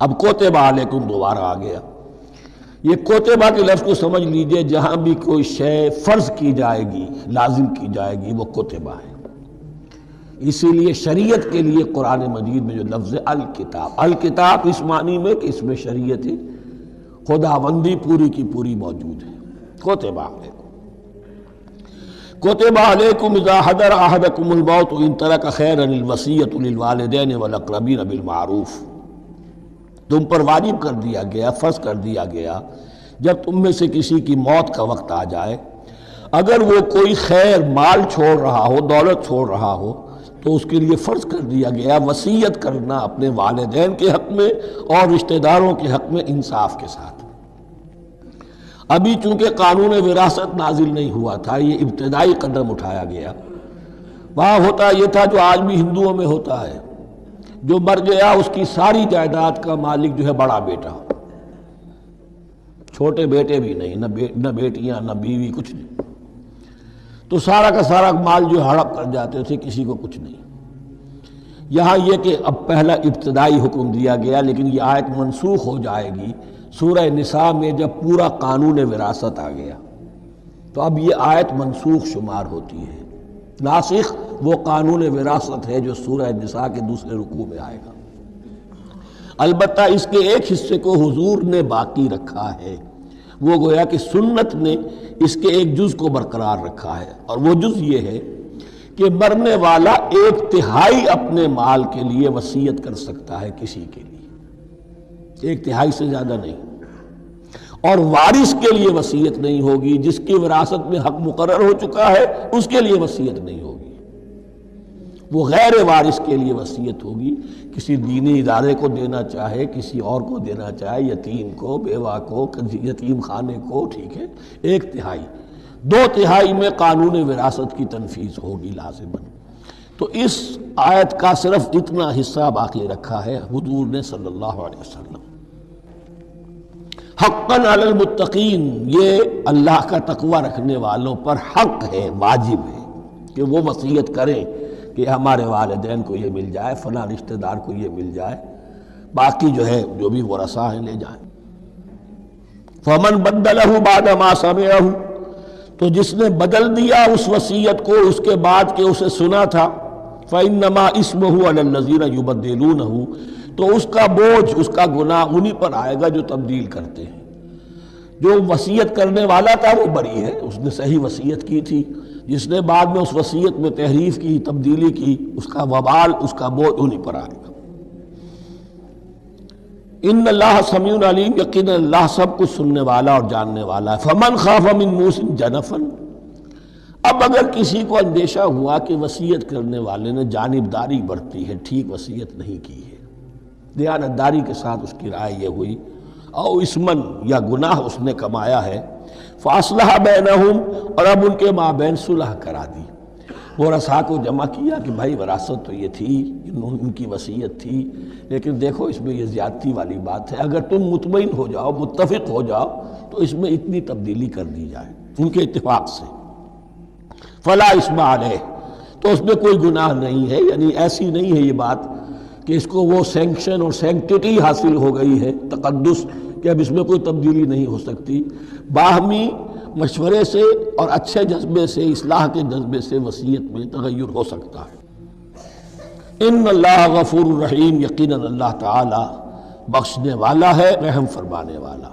اب کوتبہ علیکم دوبارہ آ گیا. یہ کوتبہ کے لفظ کو سمجھ لیجئے، جہاں بھی کوئی شے فرض کی جائے گی، لازم کی جائے گی، وہ کوتبہ ہے. اسی لیے شریعت کے لیے قرآن مجید میں جو لفظ الکتاب، الکتاب اس معنی میں کہ اس میں شریعت خداوندی پوری کی پوری موجود ہے. کوتبہ علیکم، کوتبہ علیکم اذا حضر احدکم الموت ان ترک خیرا الوصیۃ للوالدین والاقربین بالمعروف. تم پر واجب کر دیا گیا، فرض کر دیا گیا، جب تم میں سے کسی کی موت کا وقت آ جائے، اگر وہ کوئی خیر مال چھوڑ رہا ہو، دولت چھوڑ رہا ہو، تو اس کے لیے فرض کر دیا گیا وصیت کرنا اپنے والدین کے حق میں اور رشتہ داروں کے حق میں انصاف کے ساتھ. ابھی چونکہ قانون وراثت نازل نہیں ہوا تھا، یہ ابتدائی قدم اٹھایا گیا. وہاں ہوتا یہ تھا جو آج بھی ہندوؤں میں ہوتا ہے، جو مر گیا اس کی ساری جائیداد کا مالک جو ہے بڑا بیٹا، چھوٹے بیٹے بھی نہیں، نہ بیٹیاں نہ بیوی، کچھ نہیں. تو سارا کا سارا مال جو ہڑپ کر جاتے تھے، کسی کو کچھ نہیں. یہاں یہ کہ اب پہلا ابتدائی حکم دیا گیا، لیکن یہ آیت منسوخ ہو جائے گی سورہ نساء میں جب پورا قانون وراثت آ گیا. تو اب یہ آیت منسوخ شمار ہوتی ہے. ناسخ وہ قانون وراثت ہے جو سورہ نساء کے دوسرے رکوع میں آئے گا. البتہ اس کے ایک حصے کو حضور نے باقی رکھا ہے، وہ گویا کہ سنت نے اس کے ایک جز کو برقرار رکھا ہے، اور وہ جز یہ ہے کہ مرنے والا 1/3 اپنے مال کے لیے وصیت کر سکتا ہے کسی کے لیے، 1/3 سے زیادہ نہیں. اور وارث کے لیے وصیت نہیں ہوگی، جس کی وراثت میں حق مقرر ہو چکا ہے اس کے لیے وصیت نہیں ہوگی. وہ غیر وارث کے لیے وصیت ہوگی، کسی دینی ادارے کو دینا چاہے، کسی اور کو دینا چاہے، یتیم کو، بیوہ کو، یتیم خانے کو، ٹھیک ہے. 1/3، 2/3 میں قانون وراثت کی تنفیذ ہوگی لازماً. تو اس آیت کا صرف اتنا حصہ باقی رکھا ہے حضور نے صلی اللہ علیہ وسلم. حقاً علی المتقین، یہ اللہ کا تقوی رکھنے والوں پر حق ہے، واجب ہے کہ وہ وصیت کریں کہ ہمارے والدین کو یہ مل جائے، فلاں رشتہ دار کو یہ مل جائے، باقی جو ہے جو بھی ورثاء ہیں لے جائیں. فمن بدلہ بعد ما سمعہ، تو جس نے بدل دیا اس وصیت کو اس کے بعد کہ اسے سنا تھا، فإنما اسمہ علی الذین یبدلونہ، تو اس کا بوجھ، اس کا گناہ انہی پر آئے گا جو تبدیل کرتے ہیں. جو وصیت کرنے والا تھا وہ بری ہے، اس نے صحیح وصیت کی تھی. جس نے بعد میں اس وصیت میں تحریف کی، تبدیلی کی، اس کا وبال، اس کا بوجھ انہی پر آئے گا. ان اللہ سمیع علیم، یقینا اللہ سب کچھ سننے والا اور جاننے والا ہے. فمن خاف من موص جنفا، اب اگر کسی کو اندیشہ ہوا کہ وصیت کرنے والے نے جانبداری برتی ہے، ٹھیک وصیت نہیں کی ہے، دیانتداری کے ساتھ اس کی رائے یہ ہوئی، او اسمن، یا گناہ اس نے کمایا ہے، فاصلح بینہم، اور اب ان کے مابین صلح کرا دی. ورثاء کو جمع کیا کہ بھائی وراثت تو یہ تھی، ان کی وصیت تھی، لیکن دیکھو اس میں یہ زیادتی والی بات ہے، اگر تم مطمئن ہو جاؤ، متفق ہو جاؤ، تو اس میں اتنی تبدیلی کر دی جائے ان کے اتفاق سے. فلا اسم علیہ، تو اس میں کوئی گناہ نہیں ہے. یعنی ایسی نہیں ہے یہ بات کہ اس کو وہ سینکشن اور سینکٹیٹی حاصل ہو گئی ہے، تقدس، کہ اب اس میں کوئی تبدیلی نہیں ہو سکتی. باہمی مشورے سے اور اچھے جذبے سے، اصلاح کے جذبے سے وصیت میں تغیر ہو سکتا ہے. ان اللہ غفور الرحیم، یقیناً اللہ تعالی بخشنے والا ہے، رحم فرمانے والا.